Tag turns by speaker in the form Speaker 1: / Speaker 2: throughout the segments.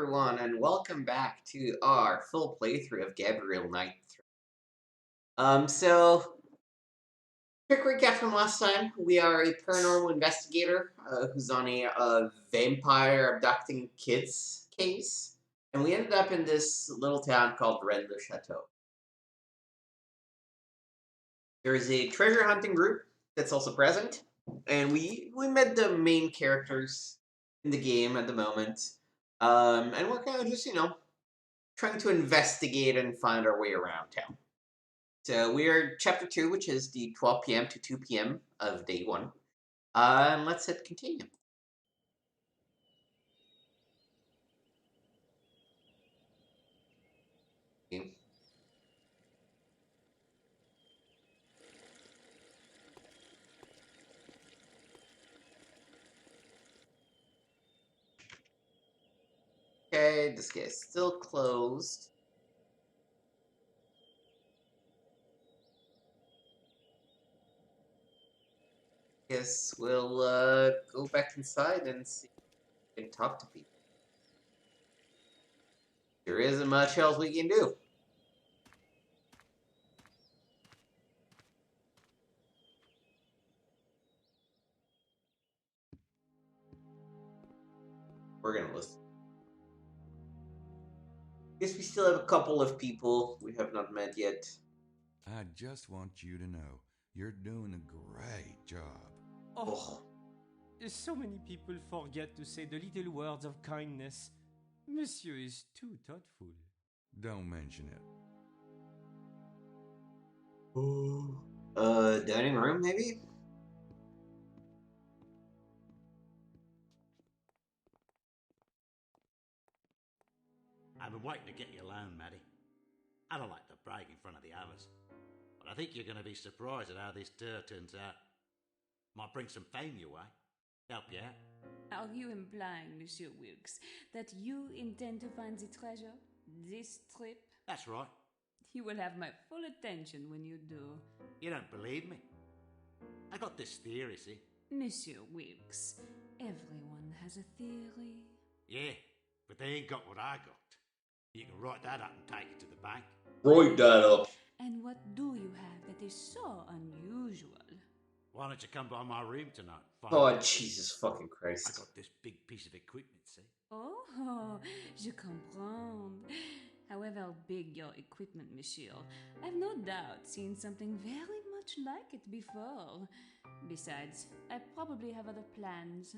Speaker 1: everyone, and welcome back to our full playthrough of Gabriel Knight 3. Quick recap from last time. We are a paranormal investigator who's on a vampire abducting kids case, and we ended up in this little town called Rennes-le-Château. There is a treasure hunting group that's also present, and we met the main characters in the game at the moment. And we're kind of just, trying to investigate and find our way around town. So we are chapter 2, which is the 12 p.m. to 2 p.m. of day 1. And let's hit continue. Okay, this guy's still closed. Guess we'll go back inside and see if we can talk to people. There isn't much else we can do. We're gonna listen. Guess we still have a couple of people we have not met yet.
Speaker 2: I just want you to know you're doing a great job.
Speaker 1: Oh.
Speaker 3: So many people forget to say the little words of kindness. Monsieur is too thoughtful.
Speaker 2: Don't mention it.
Speaker 1: Dining room, maybe?
Speaker 4: I've been waiting to get you alone, Maddie. I don't like to brag in front of the others, but I think you're going to be surprised at how this tour turns out. Might bring some fame your way. Help you out.
Speaker 5: Are you implying, Monsieur Wilkes, that you intend to find the treasure this trip?
Speaker 4: That's right.
Speaker 5: You will have my full attention when you do.
Speaker 4: You don't believe me? I got this theory, see?
Speaker 5: Monsieur Wilkes, everyone has a theory.
Speaker 4: Yeah, but they ain't got what I got. You can write that up and take it to the bank.
Speaker 1: Write that up.
Speaker 5: And what do you have that is so unusual?
Speaker 4: Why don't you come by my room tonight?
Speaker 1: Oh, Jesus fucking Christ.
Speaker 4: I got this big piece of equipment, see?
Speaker 5: Oh, je comprends. However big your equipment, monsieur, I've no doubt seen something very much like it before. Besides, I probably have other plans.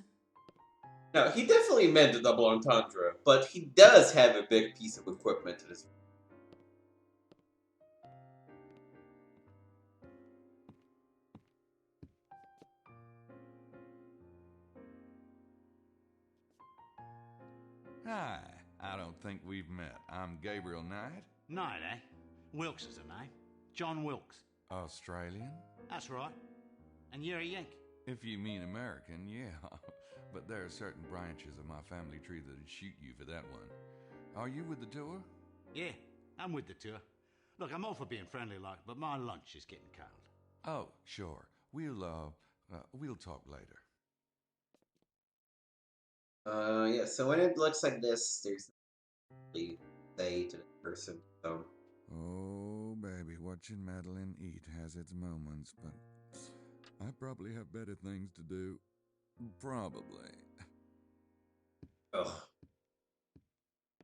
Speaker 1: No, he definitely meant a double entendre, but he does have a big piece of equipment in his.
Speaker 2: Hi, I don't think we've met. I'm Gabriel Knight.
Speaker 4: Knight, eh? Wilkes is the name. John Wilkes.
Speaker 2: Australian?
Speaker 4: That's right. And you're a Yank.
Speaker 2: If you mean American, yeah. But there are certain branches of my family tree that'd shoot you for that one. Are you with the tour?
Speaker 4: Yeah, I'm with the tour. Look, I'm all for being friendly like, but my lunch is getting cold.
Speaker 2: Oh, sure. We'll talk later.
Speaker 1: Yeah, so when it looks like this, there's nothing to say to the person, so.
Speaker 2: Oh, baby, watching Madeline eat has its moments, but I probably have better things to do. Probably.
Speaker 1: Ugh.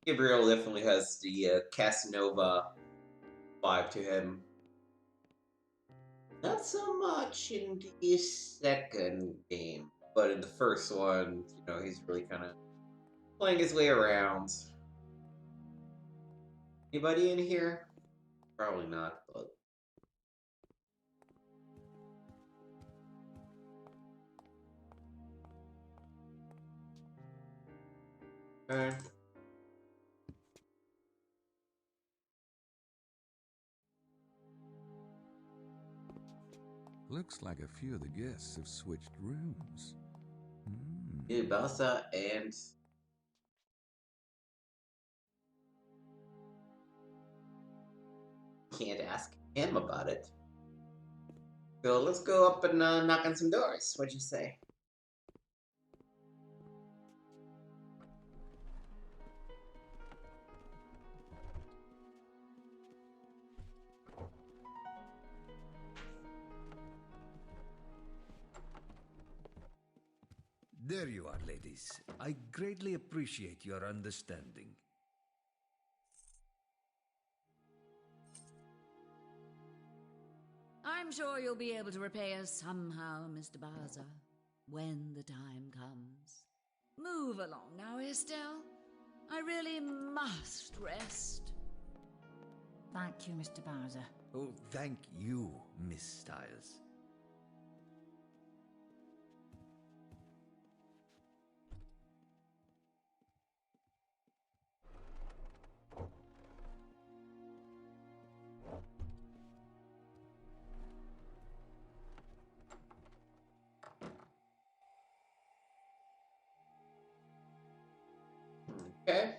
Speaker 1: Gabriel definitely has the Casanova vibe to him. Not so much in the second game, but in the first one, he's really kind of playing his way around. Anybody in here? Probably not, but. Okay.
Speaker 2: Looks like a few of the guests have switched rooms.
Speaker 1: Yeah, Balsa and can't ask him about it. So let's go up and knock on some doors. What'd you say?
Speaker 6: There you are, ladies. I greatly appreciate your understanding.
Speaker 5: I'm sure you'll be able to repay us somehow, Mr. Baza, when the time comes. Move along now, Estelle. I really must rest.
Speaker 7: Thank you, Mr. Bowser.
Speaker 6: Oh, thank you, Miss Styles.
Speaker 1: Okay.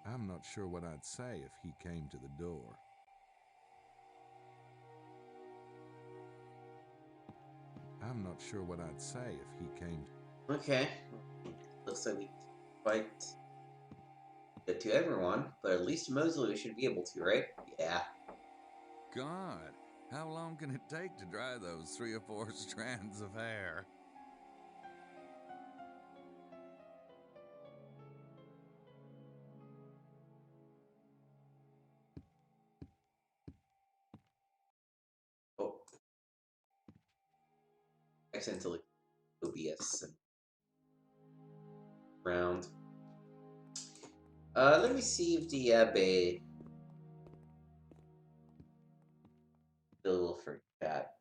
Speaker 2: I'm not sure what I'd say if he came to the door. I'm not sure what I'd say if he came.
Speaker 1: Okay. Looks like we quite get to everyone, but at least Mosley should be able to, right? Yeah.
Speaker 2: God, how long can it take to dry those 3 or 4 strands of hair?
Speaker 1: Oh. Accidentally OBS round. Let me see if the Abbey available for chat.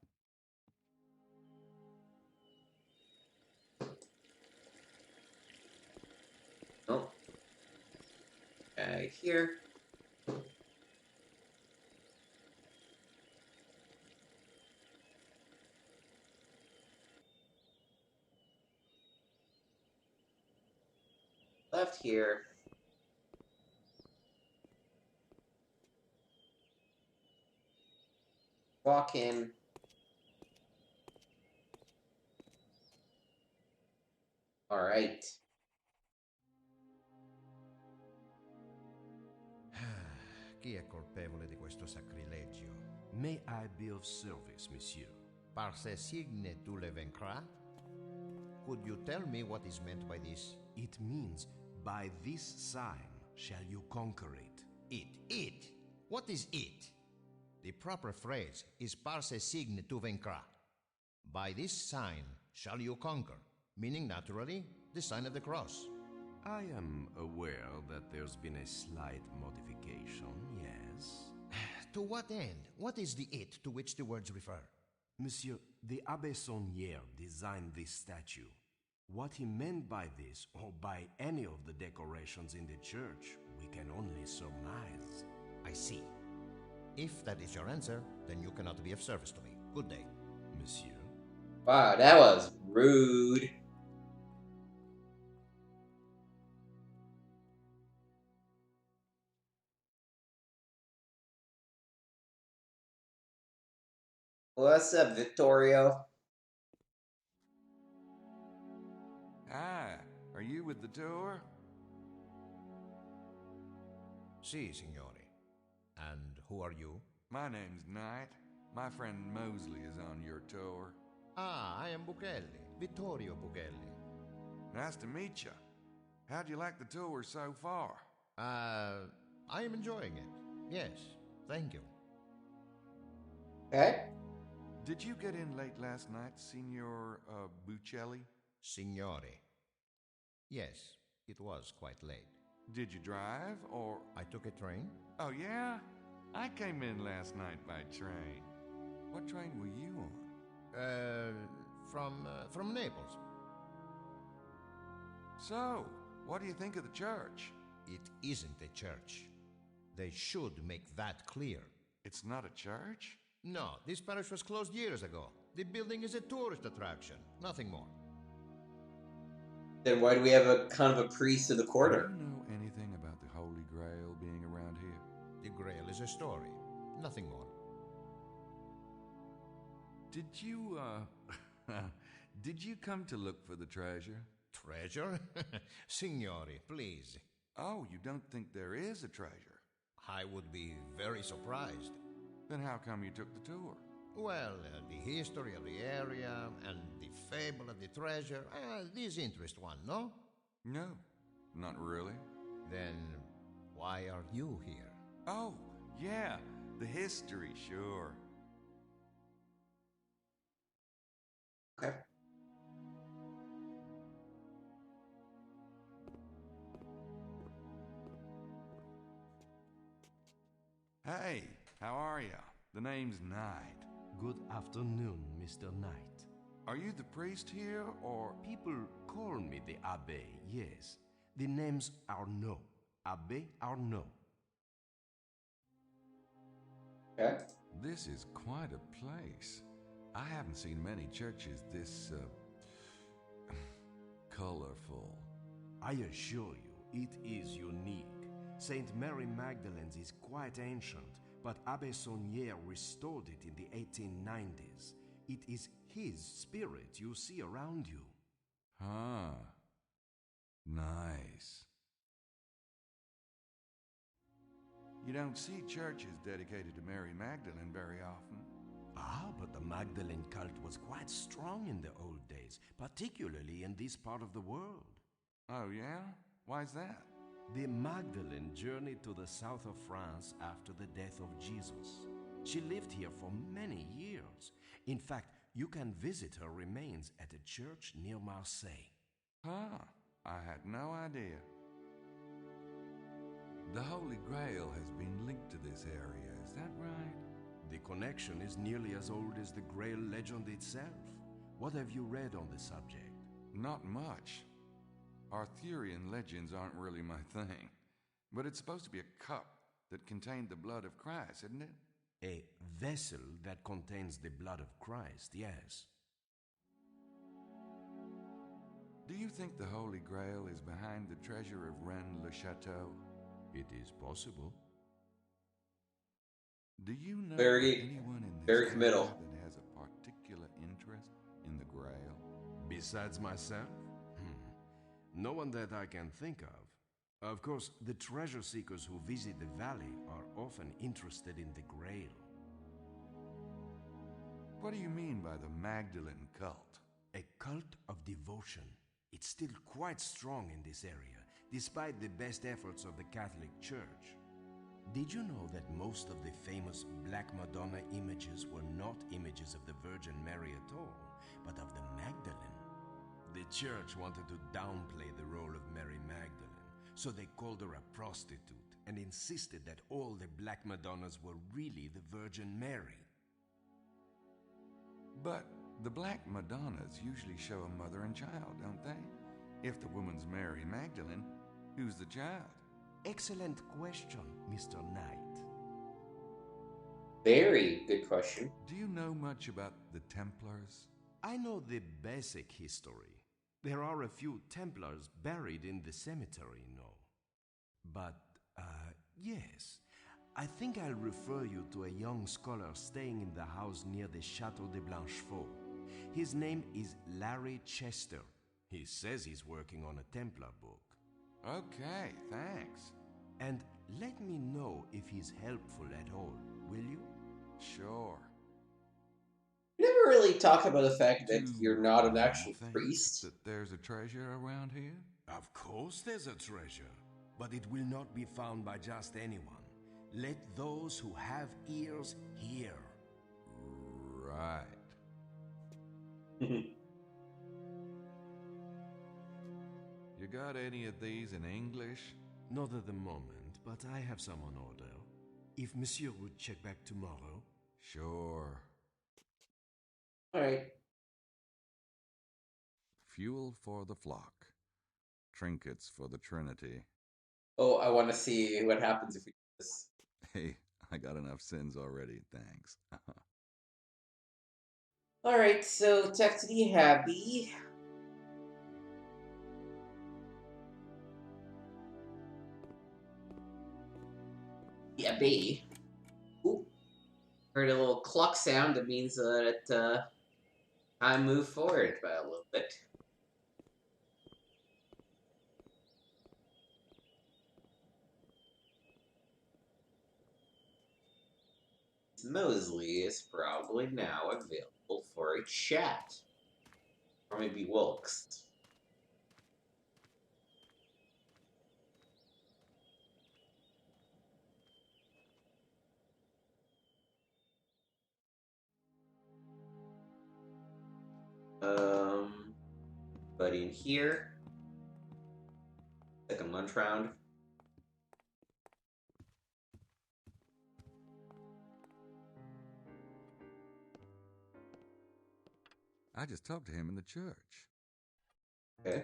Speaker 1: Oh. Here. Left here. Walk in. All right.
Speaker 8: Chi è colpevole di questo sacrilegio?
Speaker 9: May I be of service, monsieur?
Speaker 8: Par ce signe tu le vaincras? Could you tell me what is meant by this?
Speaker 9: It means, by this sign shall you conquer it.
Speaker 8: It. What is it? The proper phrase is par ce signe tu vaincras. By this sign shall you conquer, meaning naturally the sign of the cross.
Speaker 9: I am aware that there's been a slight modification, yes.
Speaker 8: To what end? What is the it to which the words refer?
Speaker 9: Monsieur, the Abbé Saunière designed this statue. What he meant by this, or by any of the decorations in the church, we can only surmise.
Speaker 8: I see. If that is your answer, then you cannot be of service to me. Good day.
Speaker 9: Monsieur?
Speaker 1: Wow, that was rude. What's up, Victorio?
Speaker 2: Hi, are you with the tour?
Speaker 8: Si, signore. And who are you?
Speaker 2: My name's Knight. My friend Mosley is on your tour.
Speaker 8: Ah, I am Buchelli. Vittorio Buchelli.
Speaker 2: Nice to meet you. How'd you like the tour so far?
Speaker 8: I am enjoying it. Yes, thank you.
Speaker 1: Okay.
Speaker 2: Did you get in late last night, Signor Buccelli?
Speaker 8: Signore. Yes, it was quite late.
Speaker 2: Did you drive, or...
Speaker 8: I took a train.
Speaker 2: Oh, yeah? I came in last night by train. What train were you on?
Speaker 8: From Naples.
Speaker 2: So, what do you think of the church?
Speaker 8: It isn't a church. They should make that clear.
Speaker 2: It's not a church?
Speaker 8: No, this parish was closed years ago. The building is a tourist attraction, nothing more.
Speaker 1: Then why do we have a kind of a priest of the quarter?
Speaker 2: Do you know anything about the Holy Grail being around here?
Speaker 8: The Grail is a story, nothing more.
Speaker 2: Did you, did you come to look for the treasure?
Speaker 8: Treasure? Signori, please.
Speaker 2: Oh, you don't think there is a treasure?
Speaker 8: I would be very surprised.
Speaker 2: Then how come you took the tour?
Speaker 8: Well, the history of the area and the fable of the treasure, these interest one, no?
Speaker 2: No, not really.
Speaker 8: Then why are you here?
Speaker 2: Oh, yeah, the history, sure.
Speaker 1: Okay.
Speaker 2: Hey, how are ya? The name's Knight.
Speaker 9: Good afternoon, Mr. Knight.
Speaker 2: Are you the priest here, or...
Speaker 9: People call me the Abbé, yes. The names Arnaud. Abbé Arnaud.
Speaker 1: Okay.
Speaker 2: This is quite a place. I haven't seen many churches this, colorful.
Speaker 9: I assure you, it is unique. Saint Mary Magdalene's is quite ancient, but Abbé Saunière restored it in the 1890s. It is his spirit you see around you.
Speaker 2: Huh. Nice. You don't see churches dedicated to Mary Magdalene very often.
Speaker 9: Ah, but the Magdalene cult was quite strong in the old days, particularly in this part of the world.
Speaker 2: Oh, yeah? Why's that?
Speaker 9: The Magdalene journeyed to the south of France after the death of Jesus. She lived here for many years. In fact, you can visit her remains at a church near Marseille.
Speaker 2: Huh. I had no idea. The Holy Grail has been linked to this area, is that right?
Speaker 9: The connection is nearly as old as the Grail legend itself. What have you read on the subject?
Speaker 2: Not much. Arthurian legends aren't really my thing. But it's supposed to be a cup that contained the blood of Christ, isn't it?
Speaker 9: A vessel that contains the blood of Christ, yes.
Speaker 2: Do you think the Holy Grail is behind the treasure of Rennes-le-Château?
Speaker 9: It is possible.
Speaker 2: Do you know
Speaker 1: Very-
Speaker 2: anyone in this
Speaker 1: very
Speaker 2: area
Speaker 1: committal.
Speaker 2: that has a particular interest in the Grail?
Speaker 9: Besides myself? No one that I can think of. Of course, the treasure seekers who visit the valley are often interested in the Grail.
Speaker 2: What do you mean by the Magdalene cult?
Speaker 9: A cult of devotion. It's still quite strong in this area, despite the best efforts of the Catholic Church. Did you know that most of the famous Black Madonna images were not images of the Virgin Mary at all, but of the Magdalene? The church wanted to downplay the role of Mary Magdalene, so they called her a prostitute and insisted that all the Black Madonnas were really the Virgin Mary.
Speaker 2: But the Black Madonnas usually show a mother and child, don't they? If the woman's Mary Magdalene, who's the child?
Speaker 9: Excellent question, Mr. Knight.
Speaker 1: Very good question.
Speaker 2: Do you know much about the Templars?
Speaker 9: I know the basic history. There are a few Templars buried in the cemetery, But, yes. I think I'll refer you to a young scholar staying in the house near the Château de Blanchefort. His name is Larry Chester. He says he's working on a Templar book.
Speaker 2: Okay, thanks.
Speaker 9: And let me know if he's helpful at all, will you?
Speaker 2: Sure.
Speaker 1: We never really talk about the fact that
Speaker 2: Do
Speaker 1: you're not an
Speaker 2: you
Speaker 1: actual
Speaker 2: think
Speaker 1: priest.
Speaker 2: that there's a treasure around here?
Speaker 9: Of course there's a treasure, but it will not be found by just anyone. Let those who have ears hear.
Speaker 2: Right. You got any of these in English?
Speaker 9: Not at the moment, but I have some on order. If Monsieur would check back tomorrow.
Speaker 2: Sure.
Speaker 1: Alright.
Speaker 2: Fuel for the flock. Trinkets for the Trinity.
Speaker 1: Oh, I want to see what happens if we do this.
Speaker 2: Hey, I got enough sins already, thanks.
Speaker 1: Alright, so talk to the Abbey. The Abbey. Ooh. Heard a little clock sound. That means that I move forward by a little bit. Mosley is probably now available for a chat. Or maybe Wilkes. But in here, second lunch round.
Speaker 2: I just talked to him in the church.
Speaker 1: Okay.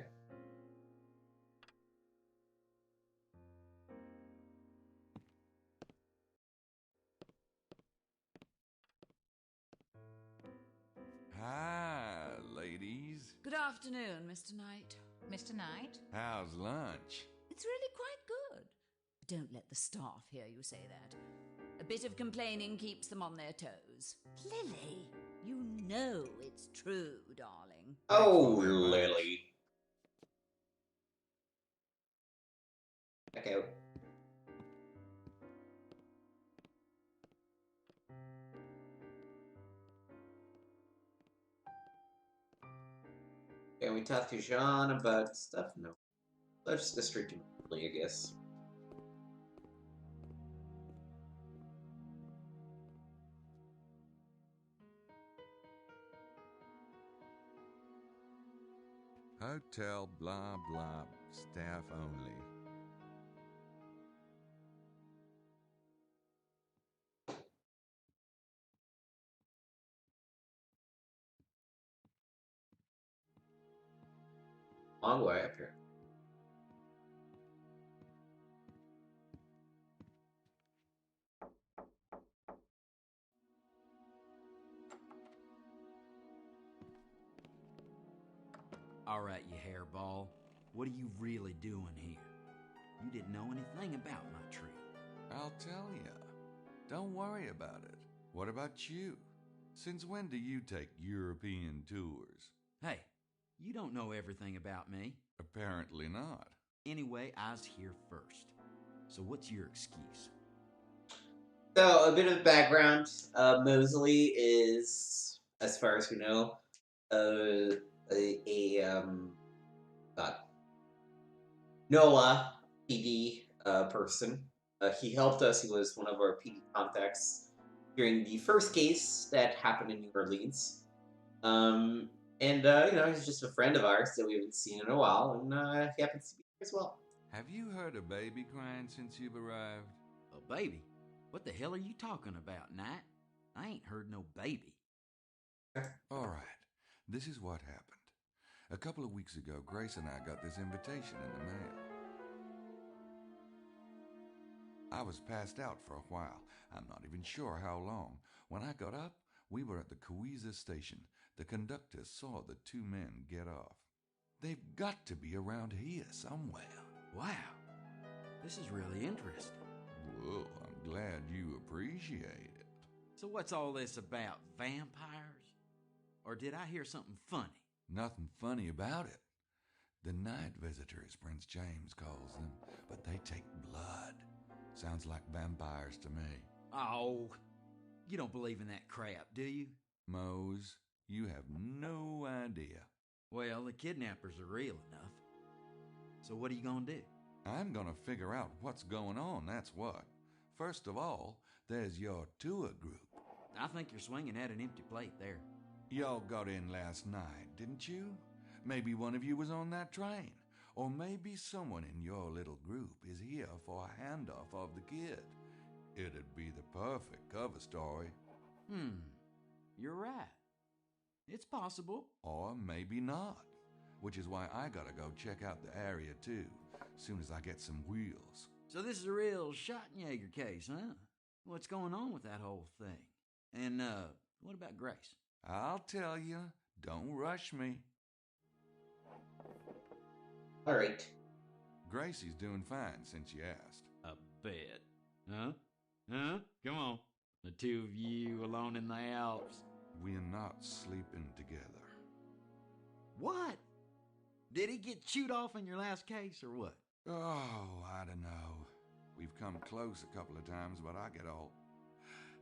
Speaker 2: Hi, ladies.
Speaker 5: Good afternoon, Mr. Knight.
Speaker 7: Mr. Knight?
Speaker 2: How's lunch?
Speaker 5: It's really quite good. Don't let the staff hear you say that. A bit of complaining keeps them on their toes. Lily, you know it's true, darling.
Speaker 1: Oh,
Speaker 2: Thanks very much.
Speaker 1: Lily. Back out. Can we talk to Jean about stuff? No. Let's just go straight to Mosley, I guess.
Speaker 2: Hotel blah blah, staff only.
Speaker 1: Long way up here.
Speaker 10: All right, you hairball. What are you really doing here? You didn't know anything about my tree.
Speaker 2: I'll tell ya. Don't worry about it. What about you? Since when do you take European tours?
Speaker 10: Hey, you don't know everything about me.
Speaker 2: Apparently not.
Speaker 10: Anyway, I was here first. So what's your excuse?
Speaker 1: So, a bit of background. Mosley is, as far as we know, NOAA PD person. He helped us. He was one of our PD contacts during the first case that happened in New Orleans. He's just a friend of ours that we haven't seen in a while, and he happens to be here as well.
Speaker 2: Have you heard a baby crying since you've arrived?
Speaker 10: A baby? What the hell are you talking about, Knight? I ain't heard no baby.
Speaker 2: All right, this is what happened. A couple of weeks ago, Grace and I got this invitation in the mail. I was passed out for a while. I'm not even sure how long. When I got up, we were at the Cahuiza station. The conductor saw the two men get off. They've got to be around here somewhere.
Speaker 10: Wow, this is really interesting.
Speaker 2: Well, I'm glad you appreciate it.
Speaker 10: So what's all this about, vampires? Or did I hear something funny?
Speaker 2: Nothing funny about it. The night visitors, Prince James calls them, but they take blood. Sounds like vampires to me.
Speaker 10: Oh, you don't believe in that crap, do you?
Speaker 2: Mose, you have no idea.
Speaker 10: Well, the kidnappers are real enough. So what are you gonna do?
Speaker 2: I'm gonna figure out what's going on, that's what. First of all, there's your tour group.
Speaker 10: I think you're swinging at an empty plate there.
Speaker 2: Y'all got in last night, didn't you? Maybe one of you was on that train. Or maybe someone in your little group is here for a handoff of the kid. It'd be the perfect cover story.
Speaker 10: You're right. It's possible.
Speaker 2: Or maybe not. Which is why I gotta go check out the area too, soon as I get some wheels.
Speaker 10: So this is a real Schottenjäger case, huh? What's going on with that whole thing? And, what about Grace?
Speaker 2: I'll tell you. Don't rush me.
Speaker 1: All right.
Speaker 2: Gracie's doing fine since you asked.
Speaker 10: A bet. Huh? Huh? Come on. The two of you alone in the Alps.
Speaker 2: We're not sleeping together.
Speaker 10: What? Did he get chewed off in your last case or what?
Speaker 2: Oh, I don't know. We've come close a couple of times, but I get all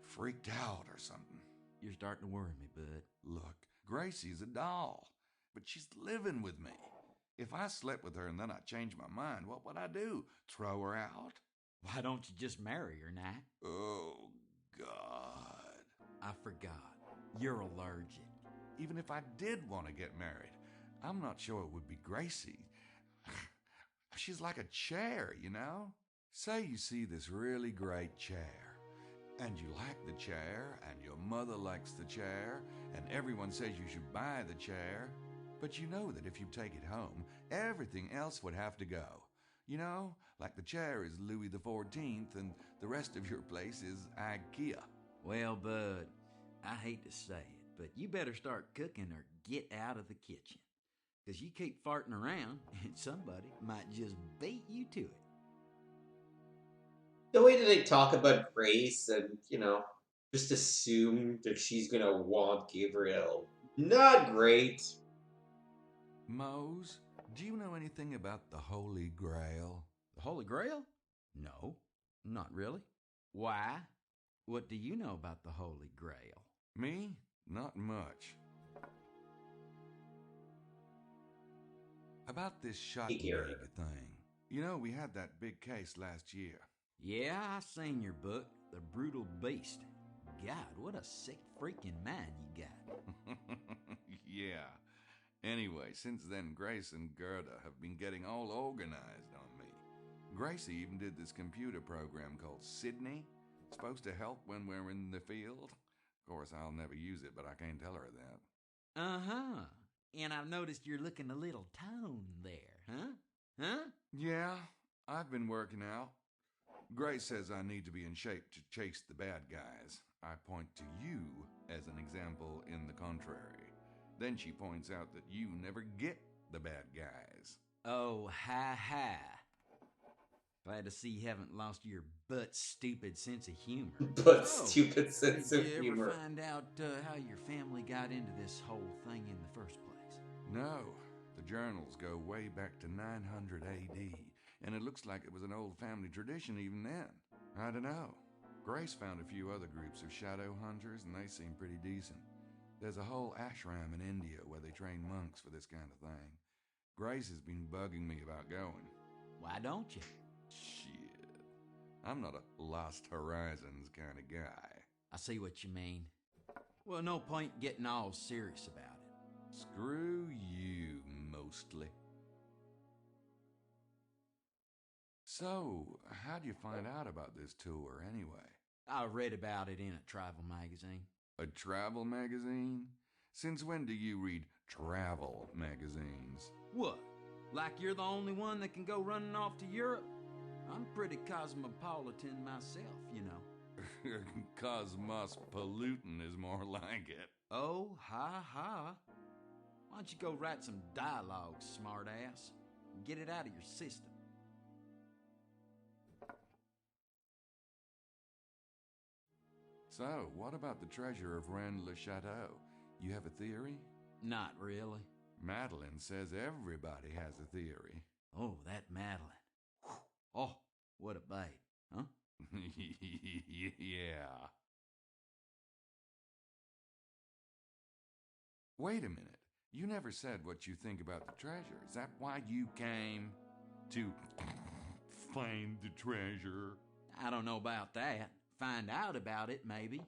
Speaker 2: freaked out or something.
Speaker 10: You're starting to worry me, bud.
Speaker 2: Look, Gracie's a doll, but she's living with me. If I slept with her and then I changed my mind, what would I do? Throw her out?
Speaker 10: Why don't you just marry her, Nat?
Speaker 2: Oh, God.
Speaker 10: I forgot. You're allergic.
Speaker 2: Even if I did want to get married, I'm not sure it would be Gracie. She's like a chair, you know? Say you see this really great chair, and you like the chair, and your mother likes the chair, and everyone says you should buy the chair, but you know that if you take it home, everything else would have to go. You know, like the chair is Louis XIV, and the rest of your place is IKEA.
Speaker 10: Well, bud, I hate to say it, but you better start cooking or get out of the kitchen. Because you keep farting around, and somebody might just beat you to it.
Speaker 1: The way that they talk about Grace and, just assume that she's gonna want Gabriel, not great.
Speaker 2: Mose, do you know anything about the Holy Grail?
Speaker 10: The Holy Grail? No, not really. Why? What do you know about the Holy Grail?
Speaker 2: Me? Not much. About this shotgun thing. You know, we had that big case last year.
Speaker 10: Yeah, I seen your book, The Brutal Beast. God, what a sick freaking mind you got.
Speaker 2: Yeah. Anyway, since then, Grace and Gerda have been getting all organized on me. Gracie even did this computer program called Sydney. Supposed to help when we're in the field. Of course, I'll never use it, but I can't tell her that.
Speaker 10: Uh-huh. And I've noticed you're looking a little toned there, huh? Huh?
Speaker 2: Yeah, I've been working out. Grace says I need to be in shape to chase the bad guys. I point to you as an example in the contrary. Then she points out that you never get the bad guys.
Speaker 10: Oh, hi. Glad to see you haven't lost your butt-stupid sense of humor.
Speaker 1: Stupid sense of humor.
Speaker 10: Did you ever find out how your family got into this whole thing in the first place?
Speaker 2: No. The journals go way back to 900 AD, and it looks like it was an old family tradition even then. I don't know. Grace found a few other groups of shadow hunters, and they seem pretty decent. There's a whole ashram in India where they train monks for this kind of thing. Grace has been bugging me about going.
Speaker 10: Why don't you?
Speaker 2: Shit. I'm not a Lost Horizons kind of guy.
Speaker 10: I see what you mean. Well, no point getting all serious about it.
Speaker 2: Screw you, mostly. So, how'd you find out about this tour anyway?
Speaker 10: I read about it in a travel magazine.
Speaker 2: A travel magazine? Since when do you read travel magazines?
Speaker 10: What? Like you're the only one that can go running off to Europe? I'm pretty cosmopolitan myself, you know.
Speaker 2: Cosmopolitan is more like it.
Speaker 10: Oh, ha. Why don't you go write some dialogue, smartass, and get it out of your system?
Speaker 2: So, what about the treasure of Rennes-le-Château? You have a theory?
Speaker 10: Not really.
Speaker 2: Madeline says everybody has a theory.
Speaker 10: Oh, that Madeline. Oh, what a babe, huh?
Speaker 2: Yeah. Wait a minute. You never said what you think about the treasure. Is that why you came to find the treasure?
Speaker 10: I don't know about that. Find out about it, maybe.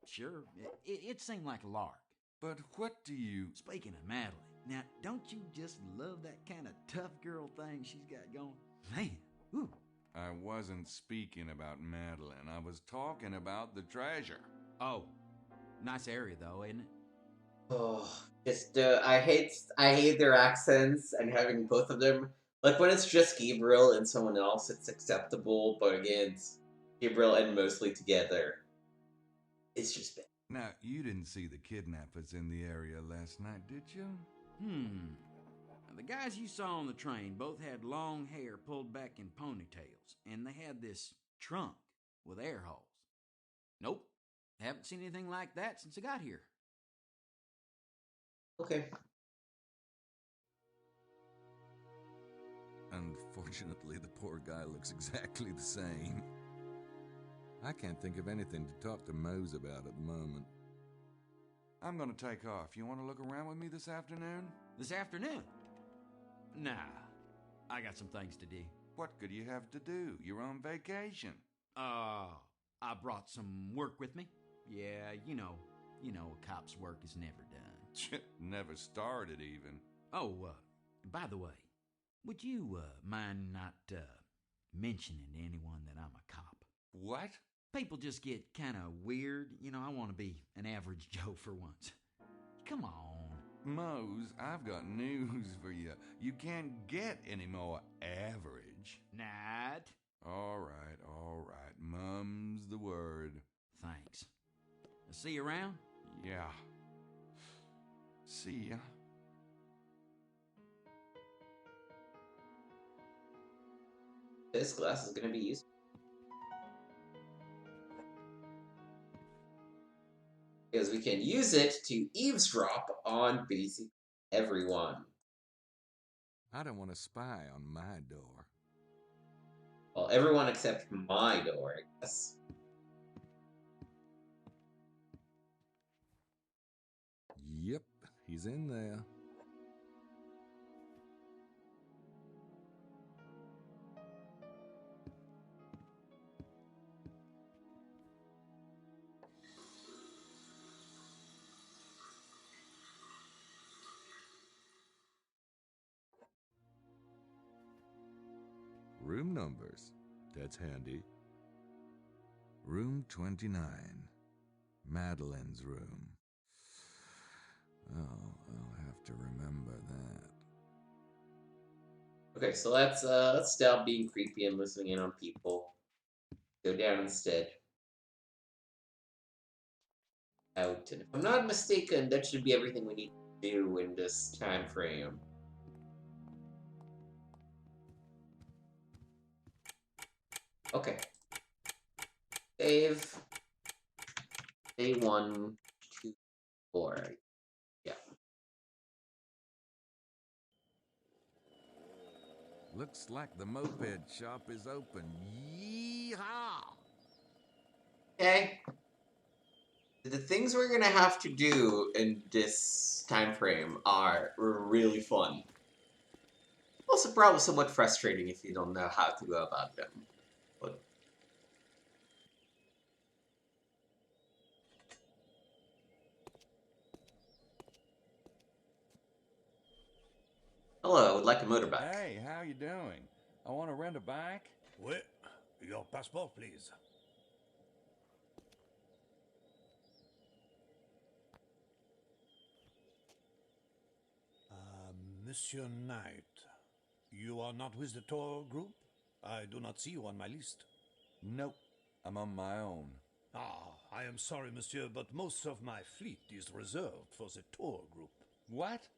Speaker 10: Sure, it seemed like a lark.
Speaker 2: But what do you...
Speaker 10: Speaking of Madeline, now, don't you just love that kind of tough girl thing she's got going? Man, whew.
Speaker 2: I wasn't speaking about Madeline. I was talking about the treasure.
Speaker 10: Oh, nice area, though, isn't it?
Speaker 1: Oh, just I hate their accents and having both of them. Like when it's just Gabriel and someone else, it's acceptable. But again, it's Gabriel and Mosley together, it's just bad.
Speaker 2: Now, you didn't see the kidnappers in the area last night, did you?
Speaker 10: The guys you saw on the train both had long hair pulled back in ponytails, and they had this trunk with air holes. Nope, haven't seen anything like that since I got here.
Speaker 1: Okay.
Speaker 2: Unfortunately, the poor guy looks exactly the same. I can't think of anything to talk to Mose about at the moment. I'm gonna take off. You want to look around with me this afternoon?
Speaker 10: This afternoon? Nah, I got some things to do.
Speaker 2: What could you have to do? You're on vacation.
Speaker 10: I brought some work with me. Yeah, you know, a cop's work is never done.
Speaker 2: Never started even.
Speaker 10: Oh, by the way, would you mind not mentioning to anyone that I'm a cop?
Speaker 2: What?
Speaker 10: People just get kind of weird. I want to be an average Joe for once. Come on.
Speaker 2: Mose, I've got news for you. You can't get any more average.
Speaker 10: Not.
Speaker 2: All right. Mum's the word.
Speaker 10: Thanks. See you around?
Speaker 2: Yeah. See ya.
Speaker 1: This glass is going to be used. Because we can use it to eavesdrop on basically everyone.
Speaker 2: I don't want to spy on my door.
Speaker 1: Well, everyone except my door, I guess.
Speaker 2: Yep, he's in there. Room numbers. That's handy. Room 29. Madeline's room. Oh, I'll have to remember that.
Speaker 1: Okay, so let's stop being creepy and listening in on people. Go down instead. Out. And if I'm not mistaken, that should be everything we need to do in this time frame. Okay. Save. Day 1, 2, 4. Yeah.
Speaker 2: Looks like the moped shop is open. Yeehaw!
Speaker 1: Okay. The things we're gonna have to do in this time frame are really fun. Also probably somewhat frustrating if you don't know how to go about them. But hello, I would like a motorbike.
Speaker 2: Hey, how you doing? I want to rent a bike.
Speaker 6: Oui. Your passport, please. Monsieur Knight, you are not with the tour group? I do not see you on my list.
Speaker 2: Nope, I'm on my own.
Speaker 6: Ah, I am sorry, monsieur, but most of my fleet is reserved for the tour group.
Speaker 2: What?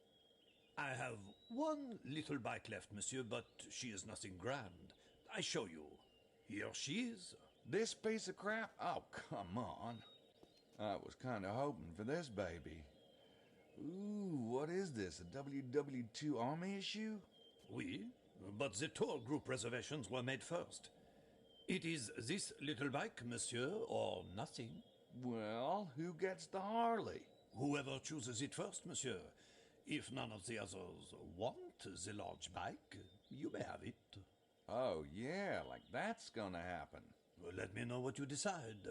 Speaker 6: I have one little bike left, monsieur, but she is nothing grand. I show you. Here she is.
Speaker 2: This piece of crap? Oh, come on. I was kind of hoping for this baby. Ooh, what is this, a WW2 Army issue?
Speaker 6: Oui, but the tour group reservations were made first. It is this little bike, monsieur, or nothing.
Speaker 2: Well, who gets the Harley?
Speaker 6: Whoever chooses it first, monsieur. If none of the others want the large bike, you may have it.
Speaker 2: Oh, yeah, like that's gonna happen.
Speaker 6: Well, let me know what you decide.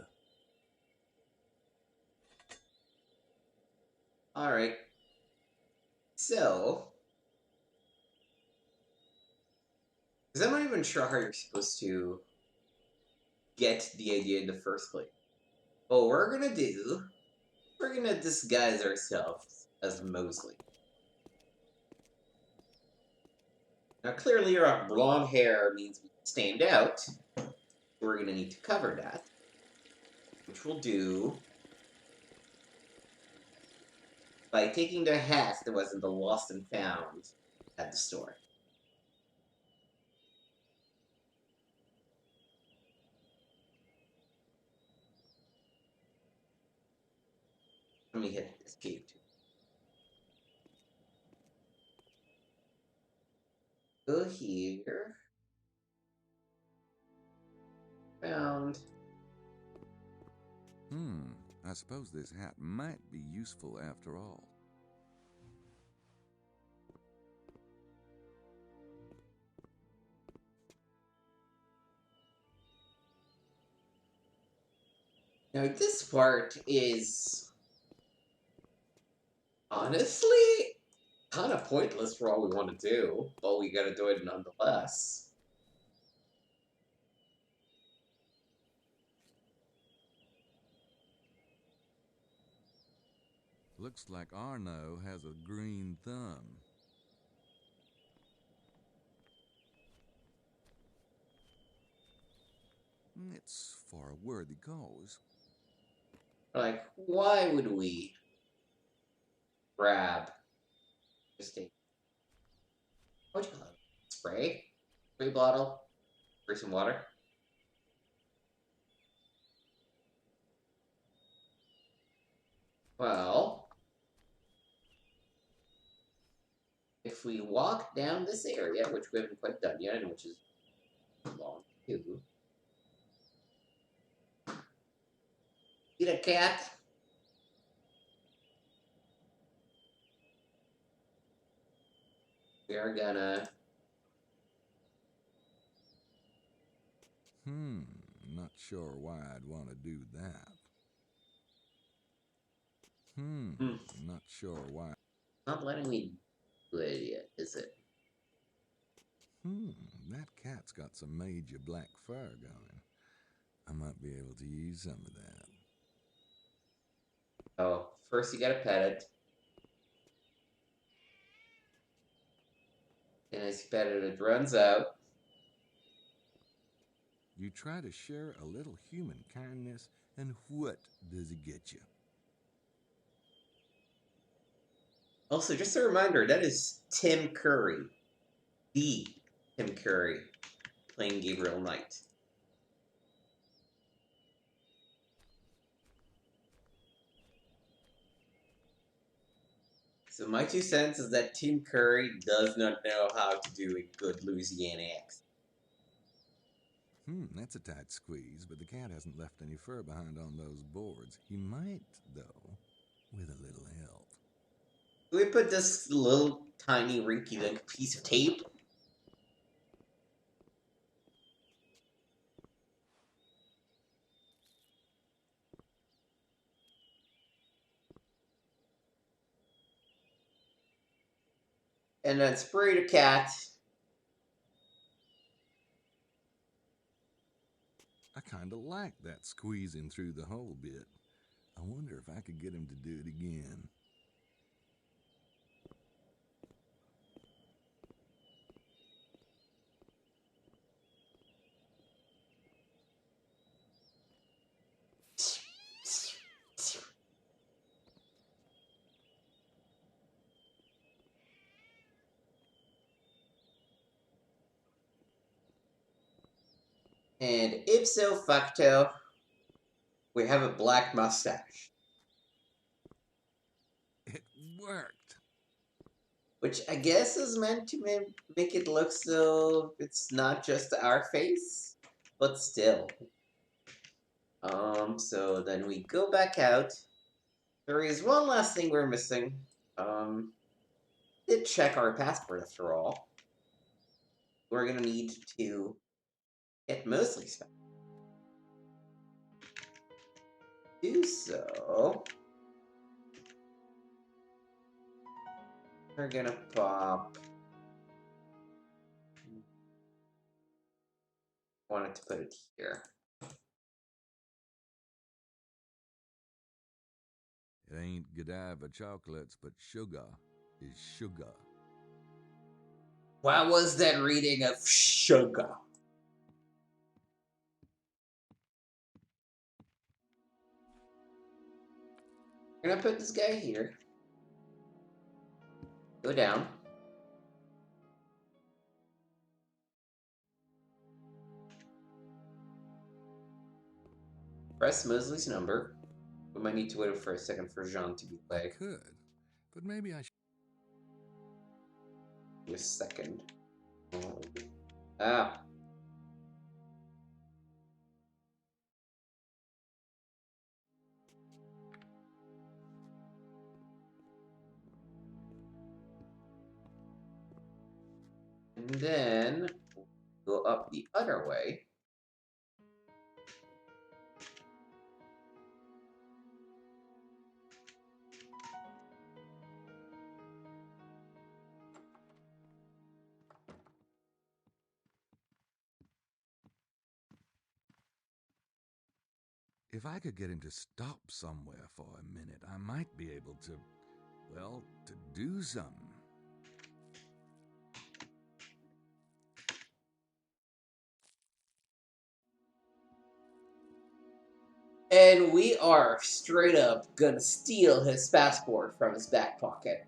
Speaker 1: Alright. So, because I'm not even sure how you're supposed to get the idea in the first place. What we're gonna do, we're gonna disguise ourselves as Mosley. Now, clearly, your blonde hair means we stand out. We're gonna need to cover that, which we'll do by taking the hat that was in the lost and found at the store. Let me hit escape too. Go here. Found.
Speaker 2: I suppose this hat might be useful after all.
Speaker 1: Now, this part is honestly kind of pointless for all we want to do, but we gotta do it nonetheless.
Speaker 2: Looks like Arno has a green thumb. It's for a worthy cause.
Speaker 1: Like, why would we grab just a what do you call it? Spray bottle, for some water? Well, if we walk down this area, which we haven't quite done yet, and which is long too. See a cat? We are gonna.
Speaker 2: Not sure why I'd want to do that. Not sure why.
Speaker 1: Not letting me do it yet, is it?
Speaker 2: That cat's got some major black fur going. I might be able to use some of that.
Speaker 1: Oh, first you gotta pet it. And as you pet it, it runs out.
Speaker 2: You try to share a little human kindness, and what does it get you?
Speaker 1: Also, just a reminder, that is Tim Curry. The Tim Curry playing Gabriel Knight. So my 2 cents is that Tim Curry does not know how to do a good Louisiana accent.
Speaker 2: That's a tight squeeze, but the cat hasn't left any fur behind on those boards. He might, though, with a little help.
Speaker 1: Do we put this little tiny rinky-dink piece of tape? And then spray the cat.
Speaker 2: I kinda like that squeezing through the hole bit. I wonder if I could get him to do it again.
Speaker 1: And ipso facto, we have a black mustache.
Speaker 2: It worked!
Speaker 1: Which I guess is meant to make it look so it's not just our face, but still. So then we go back out. There is one last thing we're missing. Did check our passport after all. We're gonna need to get Mosley's back. Do so. We're gonna pop. Wanted to put it here.
Speaker 2: It ain't Godiva chocolates, but sugar is sugar.
Speaker 1: What was that reading of sugar? I'm gonna put this guy here. Go down. Press Mosley's number. We might need to wait for a second for Jean to be
Speaker 2: I
Speaker 1: played.
Speaker 2: could, but maybe I should.
Speaker 1: Just a second. Ah. And then go up the other way.
Speaker 2: If I could get him to stop somewhere for a minute, I might be able to, well, to do something.
Speaker 1: And we are straight up gonna steal his passport from his back pocket.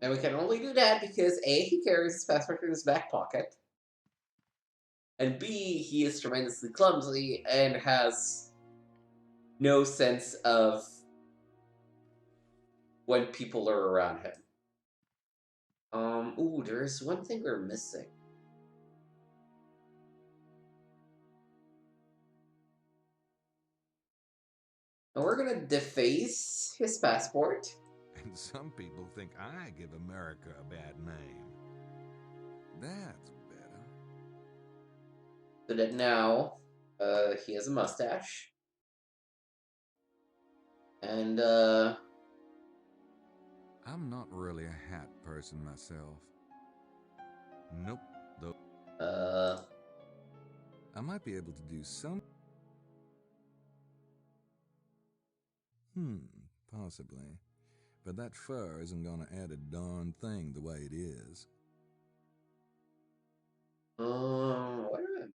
Speaker 1: And we can only do that because A, he carries his passport in his back pocket, and B, he is tremendously clumsy and has no sense of when people are around him. Ooh, there's one thing we're missing. And we're gonna deface his passport.
Speaker 2: And some people think I give America a bad name. That's better.
Speaker 1: So that now, he has a mustache. And,
Speaker 2: I'm not really a hat person myself. Nope, though. I might be able to do some. Possibly. But that fur isn't gonna add a darn thing the way it is.
Speaker 1: what am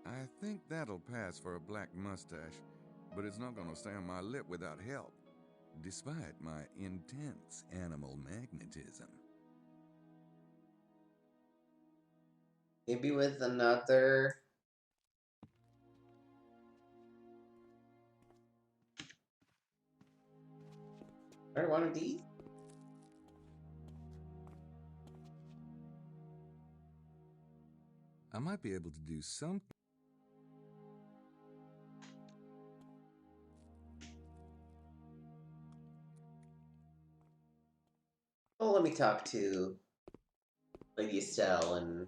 Speaker 1: I?
Speaker 2: I think that'll pass for a black mustache, but it's not gonna stay on my lip without help, despite my intense animal magnetism.
Speaker 1: Maybe with another. Or one of these?
Speaker 2: I might be able to do something.
Speaker 1: Oh, let me talk to Lady Estelle and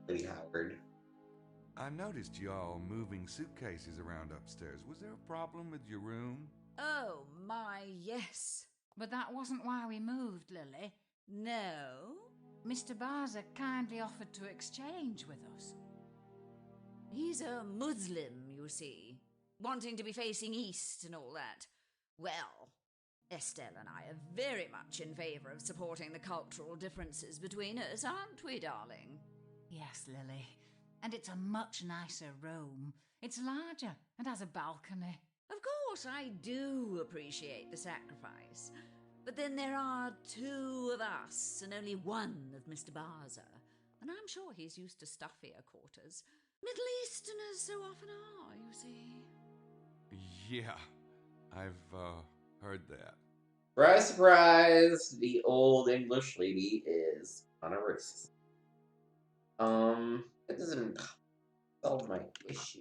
Speaker 1: Lady Howard.
Speaker 2: I noticed y'all moving suitcases around upstairs. Was there a problem with your room?
Speaker 7: Oh, my, yes. But that wasn't why we moved, Lily.
Speaker 5: No?
Speaker 7: Mr. Barza kindly offered to exchange with us.
Speaker 5: He's a Muslim, you see, wanting to be facing east and all that. Well, Estelle and I are very much in favour of supporting the cultural differences between us, aren't we, darling?
Speaker 7: Yes, Lily. And it's a much nicer room. It's larger and has a balcony.
Speaker 5: Of course, I do appreciate the sacrifice. But then there are two of us and only one of Mr. Barza. And I'm sure he's used to stuffier quarters. Middle Easterners so often are, you see.
Speaker 2: Yeah, I've heard that.
Speaker 1: Surprise, surprise! The old English lady is on a racist. That doesn't solve my issue.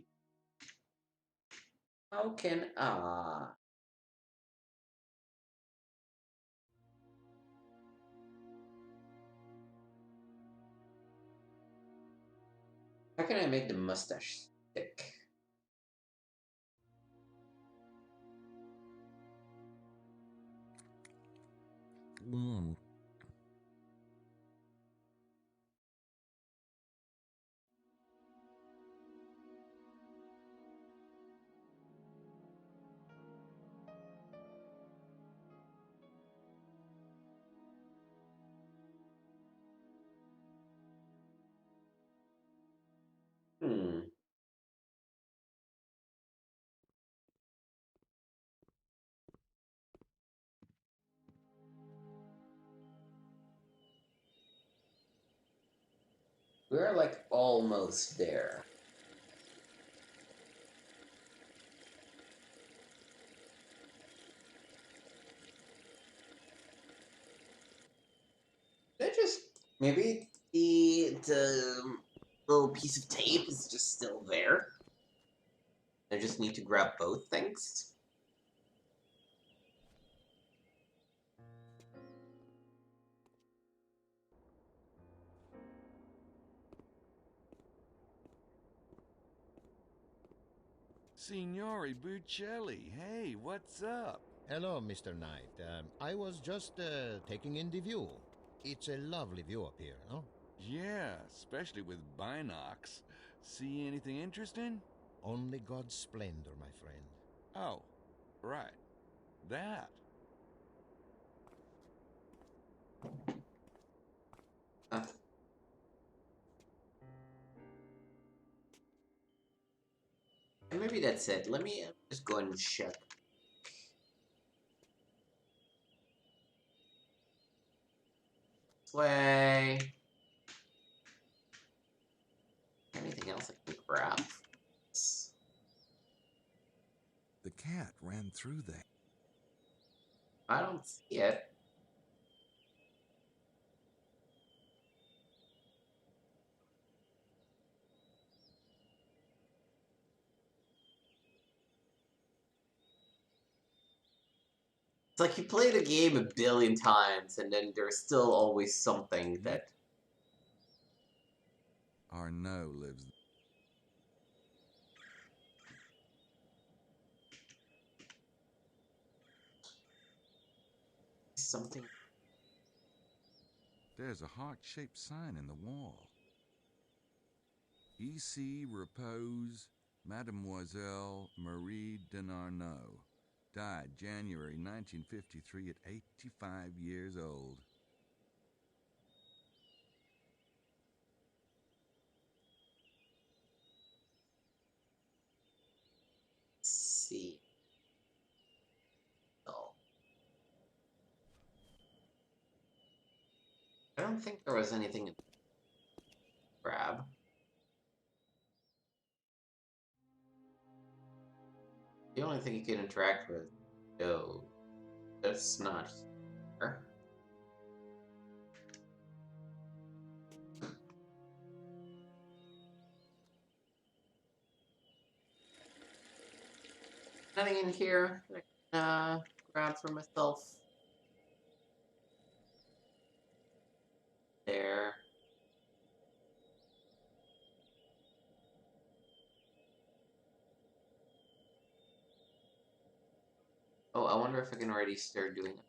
Speaker 1: How can I? How can I make the mustache stick? Hmm. We're like almost there. That just maybe the little piece of tape is just still there. I just need to grab both things.
Speaker 2: Signore Buccelli, hey, what's up?
Speaker 8: Hello, Mr. Knight. I was just taking in the view. It's a lovely view up here, no?
Speaker 2: Yeah, especially with binocs. See anything interesting?
Speaker 8: Only God's splendor, my friend.
Speaker 2: Oh, right. That.
Speaker 1: Maybe that's it. Let me just go and check. This way. Anything else I can grab?
Speaker 2: The cat ran through there.
Speaker 1: I don't see it. It's like you play the game a billion times, and then there's still always something that...
Speaker 2: Arnaud lives there.
Speaker 1: Something...
Speaker 2: There's a heart-shaped sign in the wall. Ici repose Mademoiselle Marie Denarnaud. Died January 1953 at 85 years old.
Speaker 1: Let's see. Oh. I don't think there was anything to grab. The only thing you can interact with... No. That's not here. Nothing in here that I can grab for myself. There. Oh, I wonder if I can already start doing it.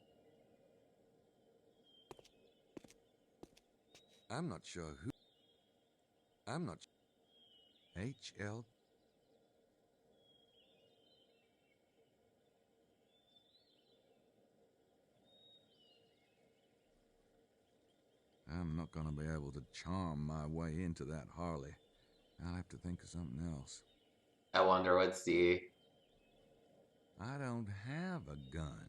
Speaker 2: I'm not sure who. I'm not. HL. I'm not gonna be able to charm my way into that Harley. I'll have to think of something else.
Speaker 1: I wonder what's the...
Speaker 2: I don't have a gun.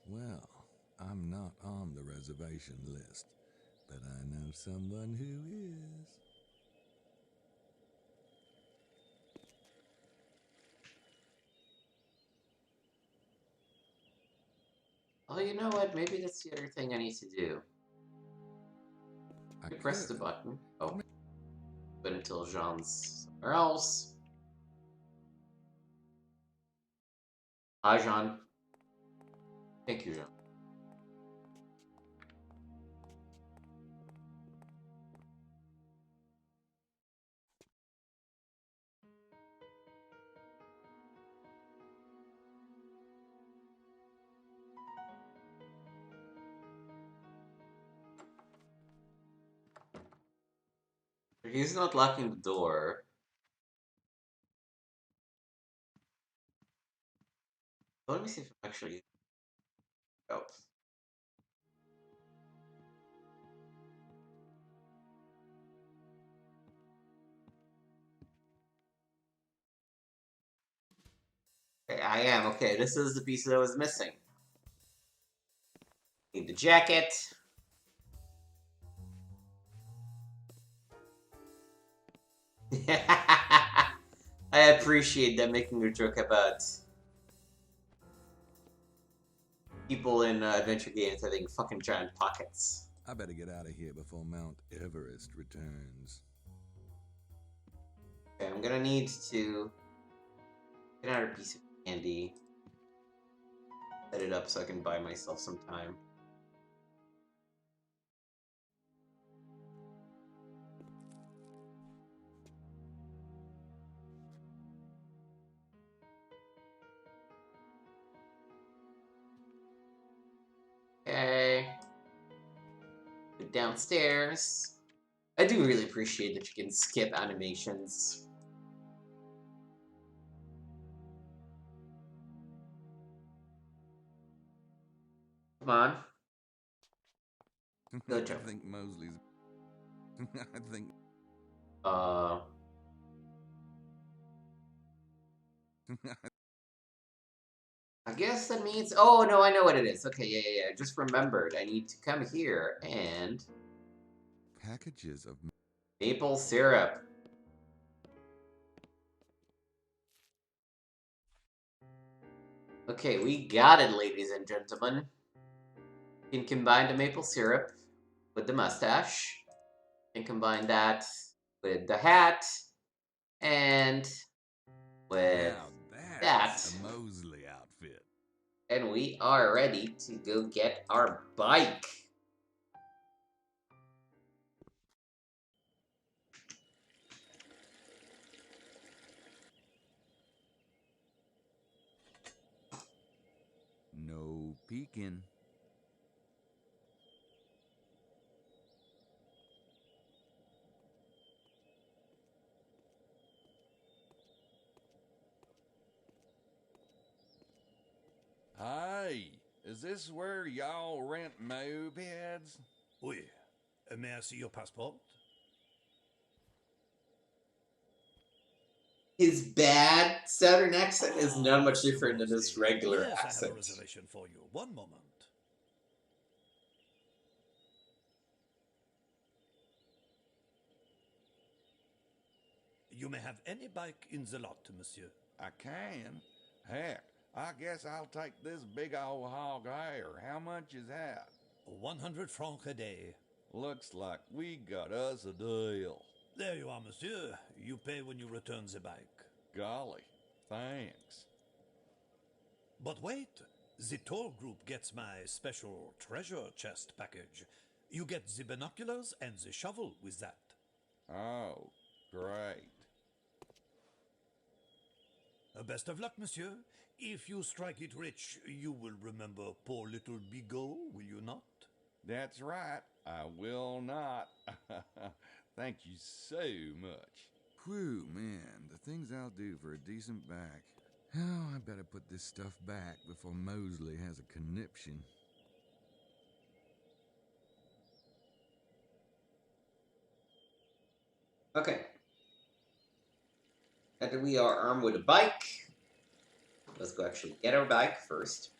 Speaker 2: Well, I'm not on the reservation list, but I know someone who is.
Speaker 1: Oh, you know what? Maybe that's the other thing I need to do. I press the button. Oh. But until Jean's somewhere else. Hi, Jean. Thank you, Jean. He's not locking the door. Let me see if I'm actually... Oh. Okay, I am. Okay, this is the piece that I was missing. Need the jacket. I appreciate them making a joke about people in adventure games having fucking giant pockets.
Speaker 2: I better get out of here before Mount Everest returns.
Speaker 1: Okay, I'm gonna need to get out a piece of candy. Set it up so I can buy myself some time. Okay. Go downstairs. I do really appreciate that you can skip animations. Come on. Good job.
Speaker 2: I think Mosley's... I think...
Speaker 1: I guess that means... Oh, no, I know what it is. Okay, yeah. I just remembered. I need to come here and...
Speaker 2: Packages of...
Speaker 1: maple syrup. Okay, we got it, ladies and gentlemen. You can combine the maple syrup with the mustache. And combine that with the hat. And with
Speaker 2: now
Speaker 1: that.
Speaker 2: that's a Mosley outfit.
Speaker 1: And we are ready to go get our bike.
Speaker 2: No peeking. Hey, is this where y'all rent mopeds?
Speaker 6: Oui. May I see your passport?
Speaker 1: His bad Southern accent is not much different than his regular
Speaker 6: yes,
Speaker 1: accent.
Speaker 6: I have a reservation for you. One moment. You may have any bike in the lot, monsieur.
Speaker 2: I can. Heck, I guess I'll take this big old hog here. How much is that?
Speaker 6: 100 francs a day.
Speaker 2: Looks like we got us a deal.
Speaker 6: There you are, monsieur. You pay when you return the bike.
Speaker 2: Golly, thanks.
Speaker 6: But wait, the tour group gets my special treasure chest package. You get the binoculars and the shovel with that.
Speaker 2: Oh, great.
Speaker 6: Best of luck, monsieur. If you strike it rich, you will remember poor little Bigot, will you not?
Speaker 2: That's right, I will not. Thank you so much. Whew, man, the things I'll do for a decent back. Oh, I better put this stuff back before Mosley has a conniption.
Speaker 1: Okay. After we are armed with a bike, let's go actually get our bike first.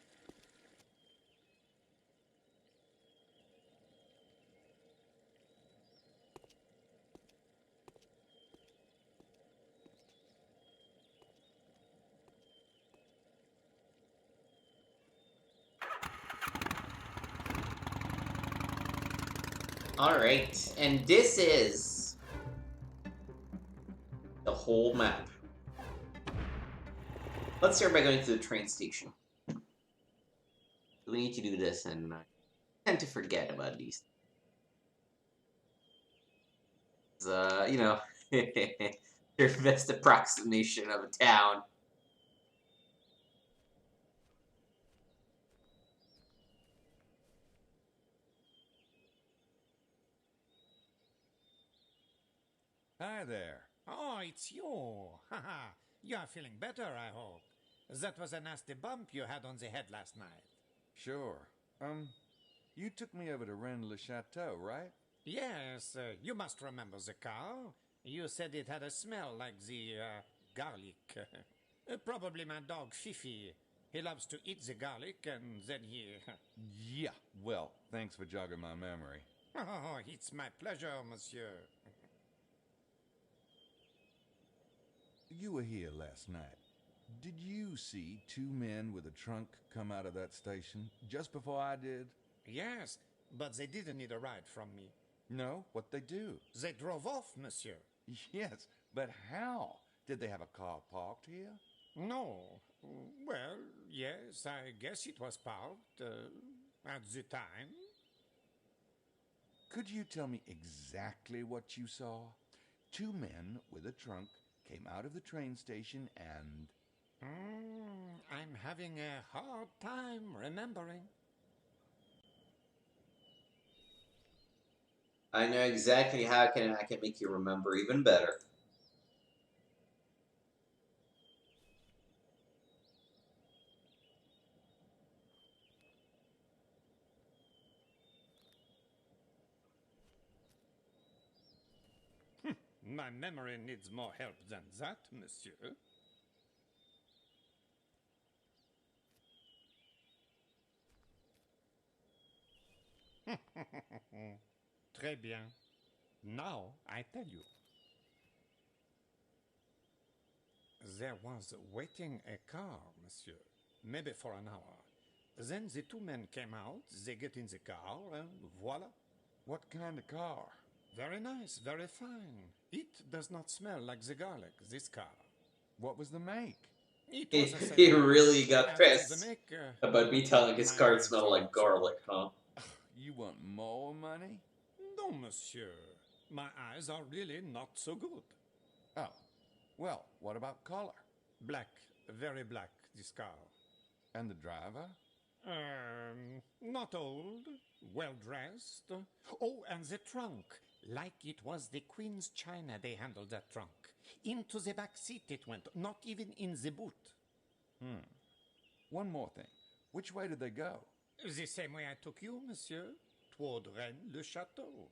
Speaker 1: Alright, and this is the whole map. Let's start by going to the train station. We need to do this, and I tend to forget about these. You know, their best approximation of a town.
Speaker 2: Hi there.
Speaker 11: Oh, it's you. Haha. You are feeling better, I hope. That was a nasty bump you had on the head last night.
Speaker 2: Sure. You took me over to Rennes-le-Chateau, right?
Speaker 11: Yes, you must remember the car. You said it had a smell like the, garlic. Probably my dog Fifi. He loves to eat the garlic and then he...
Speaker 2: Yeah, well, thanks for jogging my memory.
Speaker 11: Oh, it's my pleasure, monsieur.
Speaker 2: You were here last night. Did you see two men with a trunk come out of that station just before I did?
Speaker 11: Yes, but they didn't need a ride from me.
Speaker 2: No? What they do?
Speaker 11: They drove off, monsieur.
Speaker 2: Yes, but how? Did they have a car parked here?
Speaker 11: No. Well, yes, I guess it was parked at the time.
Speaker 2: Could you tell me exactly what you saw? Two men with a trunk came out of the train station and...
Speaker 11: I'm having a hard time remembering.
Speaker 1: I know exactly how I can make you remember even better.
Speaker 11: My memory needs more help than that, monsieur. Très bien. Now I tell you. There was waiting a car, monsieur, maybe for an hour. Then the two men came out, they get in the car, and voila.
Speaker 2: What kind of car?
Speaker 11: Very nice, very fine. It does not smell like the garlic, this car.
Speaker 2: What was the make?
Speaker 11: It was a
Speaker 1: He
Speaker 11: sedan.
Speaker 1: really got
Speaker 11: As
Speaker 1: pissed
Speaker 11: to the make,
Speaker 1: about me telling his
Speaker 11: my
Speaker 1: car
Speaker 11: eyes
Speaker 1: smelled
Speaker 11: are
Speaker 1: like
Speaker 11: not so
Speaker 1: garlic, huh?
Speaker 2: You want more money?
Speaker 11: No, monsieur. My eyes are really not so good.
Speaker 2: Oh, well, what about color?
Speaker 11: Black, very black, this car.
Speaker 2: And the driver?
Speaker 11: Not old, well dressed. Oh, and the trunk. Like it was the Queen's china they handled that trunk. Into the back seat it went, not even in the boot.
Speaker 2: One more thing. Which way did they go?
Speaker 11: The same way I took you, monsieur, toward Rennes-le-Château.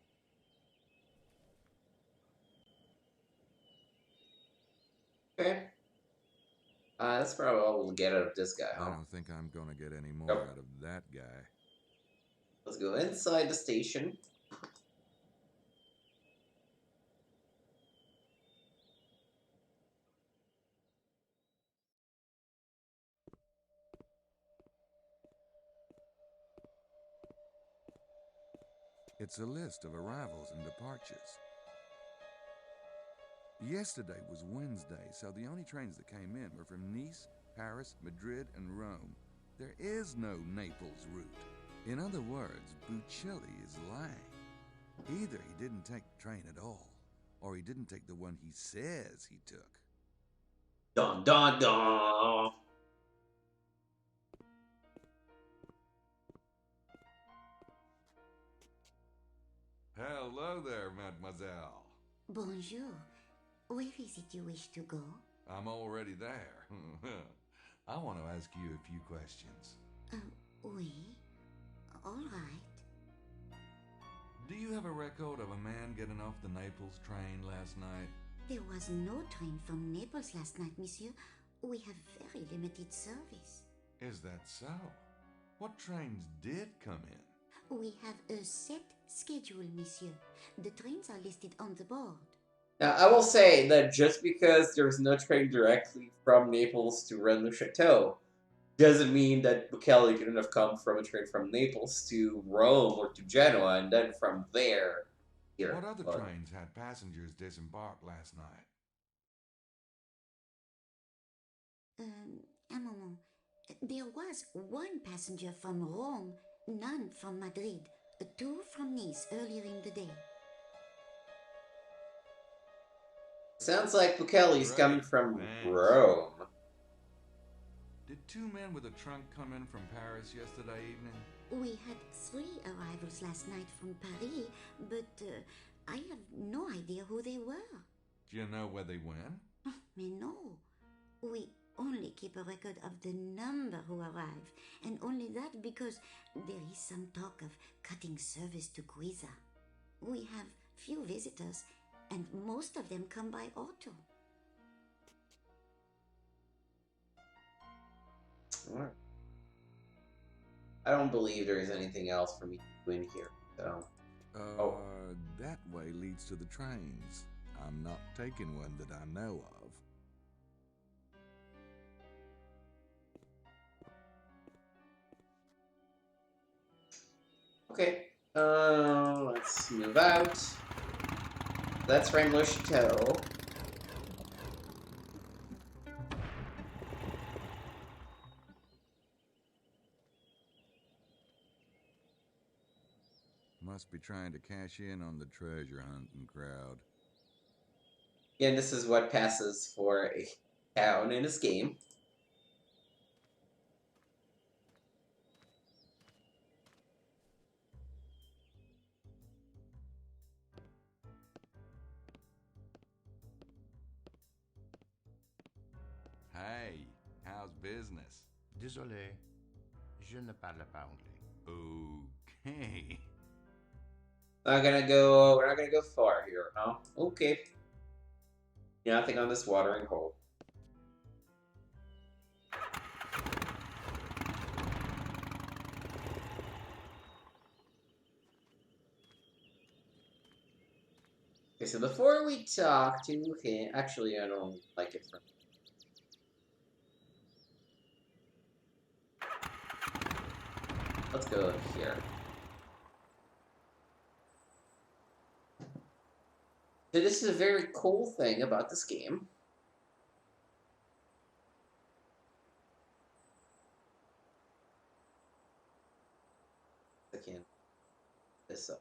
Speaker 1: Okay. That's probably all we'll get out of this guy,
Speaker 2: I
Speaker 1: huh?
Speaker 2: don't think I'm gonna get any more
Speaker 1: Nope.
Speaker 2: out of that guy.
Speaker 1: Let's go inside the station.
Speaker 2: It's a list of arrivals and departures. Yesterday was Wednesday, so the only trains that came in were from Nice, Paris, Madrid, and Rome. There is no Naples route. In other words, Buccelli is lying. Either he didn't take the train at all, or he didn't take the one he says he took.
Speaker 1: Dun dun dun!
Speaker 2: Hello there, mademoiselle.
Speaker 12: Bonjour. Where is it you wish to go?
Speaker 2: I'm already there. I want to ask you a few questions.
Speaker 12: Oui. All right.
Speaker 2: Do you have a record of a man getting off the Naples train last night?
Speaker 12: There was no train from Naples last night, monsieur. We have very limited service.
Speaker 2: Is that so? What trains did come in?
Speaker 12: We have a set schedule, monsieur. The trains are listed on the board.
Speaker 1: Now, I will say that just because there's no train directly from Naples to Rennes-le-Château doesn't mean that Buccelli couldn't have come from a train from Naples to Rome or to Genoa and then from there here.
Speaker 2: What other trains had passengers disembark last night?
Speaker 12: Un moment. There was one passenger from Rome, none from Madrid, two from Nice earlier in the day.
Speaker 1: Sounds like Buccelli's coming from Rome.
Speaker 2: Did two men with a trunk come in from Paris yesterday evening?
Speaker 12: We had 3 arrivals last night from Paris, but I have no idea who they were.
Speaker 2: Do you know where they went?
Speaker 12: Mais no. We only keep a record of the number who arrive, and only that because there is some talk of cutting service to Guisa. We have few visitors, and most of them come by auto.
Speaker 1: Alright. I don't believe there is anything else for me to do in here, so...
Speaker 2: That way leads to the trains. I'm not taking one that I know of.
Speaker 1: Okay. Let's move out. That's Rainbow Chateau.
Speaker 2: Must be trying to cash in on the treasure hunting crowd.
Speaker 1: Yeah, and this is what passes for a town in this game.
Speaker 2: Hey, how's business?
Speaker 8: Désolé, je ne parle pas anglais.
Speaker 2: Okay.
Speaker 1: We're not gonna go far here, huh? Okay. Nothing on this watering hole. Okay, so before we talk to him, actually, I don't like it from. Let's go here. So this is a very cool thing about this game. I can't this up.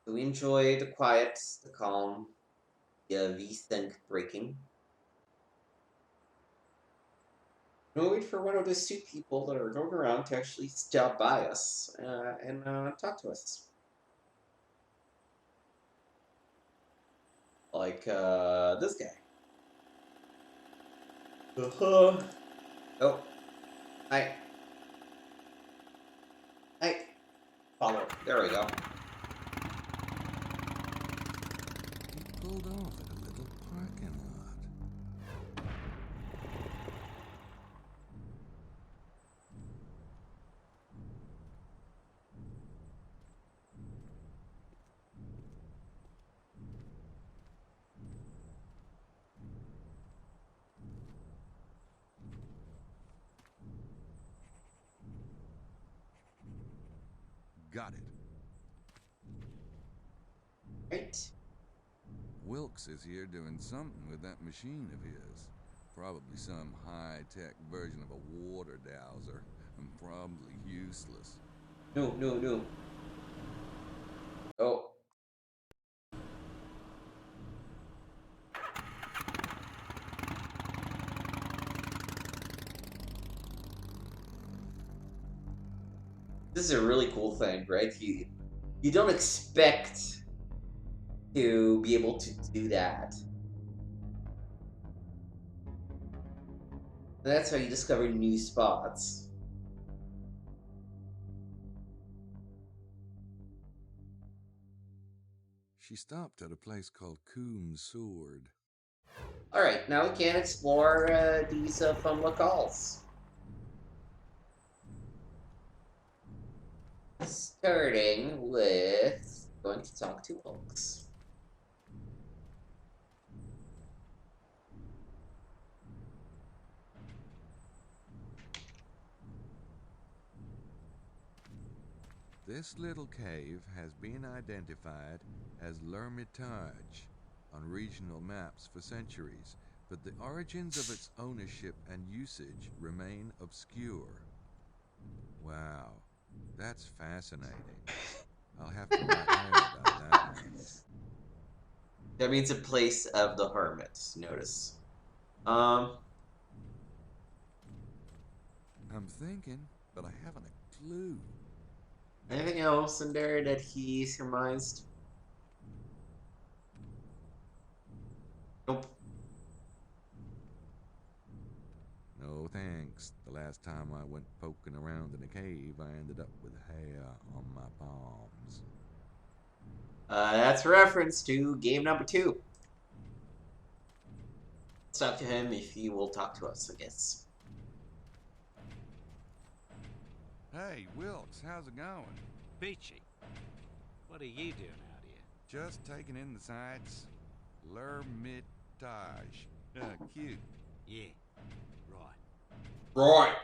Speaker 1: So we enjoy the quiet, the calm, the V-sync breaking. We'll wait for one of those two people that are going around to actually stop by us and talk to us. Like this guy. Oh, hi. Follow. There we go.
Speaker 2: He pulled off at a little parking lot. Got it.
Speaker 1: Right.
Speaker 2: Wilkes is here doing something with that machine of his. Probably some high-tech version of a water dowser, and probably useless.
Speaker 1: No. Oh. This is a really cool thing, right? You don't expect to be able to do that. And that's how you discover new spots.
Speaker 2: She stopped at a place called Coom's Sword.
Speaker 1: Alright, now we can explore these fun locales. Starting with going to talk to Wilkes.
Speaker 2: This little cave has been identified as L'Hermitage on regional maps for centuries, but the origins of its ownership and usage remain obscure. Wow, that's fascinating. I'll have to write more about that one.
Speaker 1: That means a place of the hermits, notice.
Speaker 2: I'm thinking, but I haven't a clue.
Speaker 1: Anything else in there that he surmised? Nope.
Speaker 2: No thanks. The last time I went poking around in a cave, I ended up with hair on my palms.
Speaker 1: That's a reference to game number 2. Let's talk to him if he will talk to us, I guess.
Speaker 2: Hey, Wilkes, how's it going?
Speaker 4: Peachy, what are you doing out here?
Speaker 2: Just taking in the sights. L'Hermitage. Cute.
Speaker 4: Yeah, right.
Speaker 1: Right.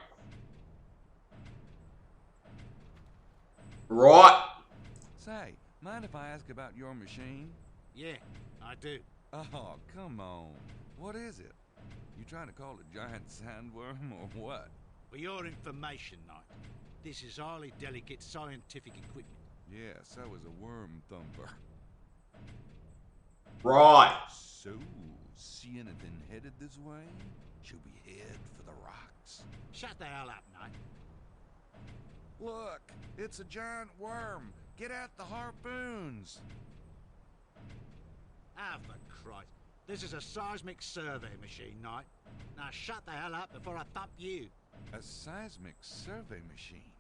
Speaker 1: Right.
Speaker 2: Say, mind if I ask about your machine?
Speaker 4: Yeah, I do.
Speaker 2: Oh, come on. What is it? You trying to call it a giant sandworm or what?
Speaker 4: For your information, Knight, this is highly delicate scientific equipment.
Speaker 2: Yeah, so is a worm thumper.
Speaker 1: Right.
Speaker 2: So, see anything headed this way? Should we head for the rocks?
Speaker 4: Shut the hell up, Knight.
Speaker 2: Look, it's a giant worm. Get out the harpoons.
Speaker 4: Ah, for Christ. This is a seismic survey machine, Knight. Now shut the hell up before I thump you.
Speaker 2: A seismic survey machine?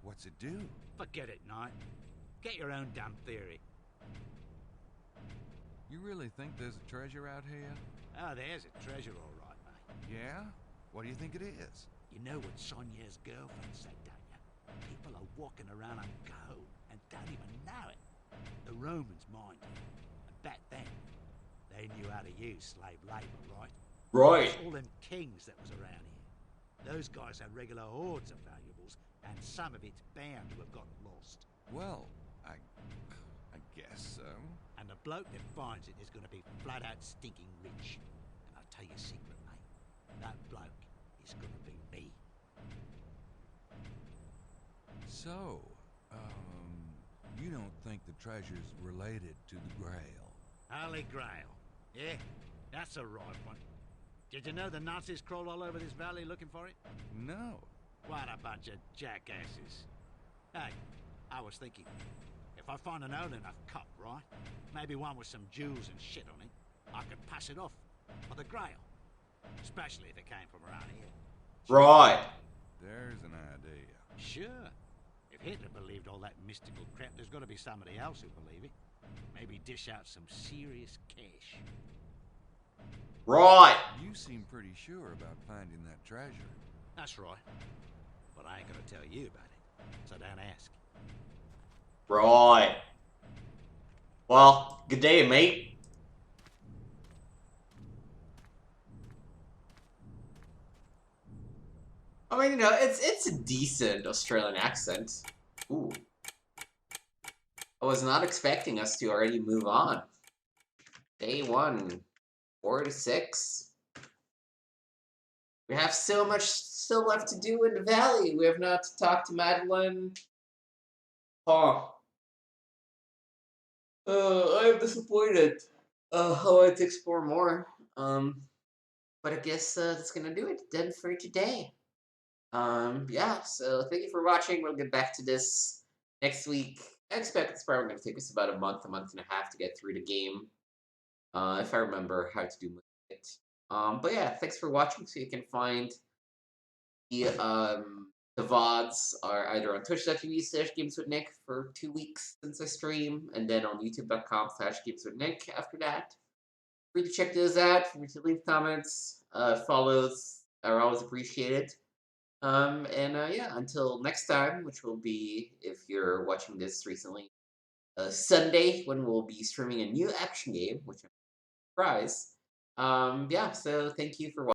Speaker 2: What's it do?
Speaker 4: Forget it, Knight. Get your own damn theory.
Speaker 2: You really think there's a treasure out here?
Speaker 4: Oh, there's a treasure, all right, mate.
Speaker 2: Yeah? What do you think it is?
Speaker 4: You know what Sonia's girlfriend said, don't you? People are walking around on gold and don't even know it. The Romans, mind you. And back then, they knew how to use slave labor, right?
Speaker 1: Right.
Speaker 4: All them kings that was around here. Those guys had regular hordes of valuables, and some of it's bound to have gotten lost.
Speaker 2: Well, I guess so.
Speaker 4: And the bloke that finds it is going to be flat out stinking rich. And I'll tell you a secret, mate. That bloke is going to be me.
Speaker 2: So, you don't think the treasure's related to the Grail?
Speaker 4: Holy Grail. Yeah, that's a right one. Did you know the Nazis crawled all over this valley looking for it?
Speaker 2: No.
Speaker 4: What a bunch of jackasses. Hey, I was thinking, if I find an old enough cup, right? Maybe one with some jewels and shit on it, I could pass it off for the Grail. Especially if it came from around here.
Speaker 1: Right.
Speaker 2: There's an idea.
Speaker 4: Sure. If Hitler believed all that mystical crap, there's got to be somebody else who believe it. Maybe dish out some serious cash.
Speaker 1: Right.
Speaker 2: You seem pretty sure about finding that treasure.
Speaker 4: That's right. But I ain't gonna tell you about it, so don't ask.
Speaker 1: Right. Well, good day, mate. I mean, you know, it's a decent Australian accent. Ooh. I was not expecting us to already move on. Day 1, 4 to 6. We have so much still left to do in the valley. We have not talked to Madeline. Oh. I am disappointed. I want to explore more. But I guess that's gonna do it then for today. Yeah, so thank you for watching. We'll get back to this next week. I expect it's probably gonna take us about a month and a half to get through the game. If I remember how to do it. But yeah, thanks for watching. So you can find the VODs are either on twitch.tv/gameswithnick for 2 weeks since I stream, and then on youtube.com/gameswithnick after that. Free to check those out, free to leave comments, follows are always appreciated. Yeah, until next time, which will be, if you're watching this recently, Sunday, when we'll be streaming a new action game, which I'm surprised. Yeah, so thank you for watching.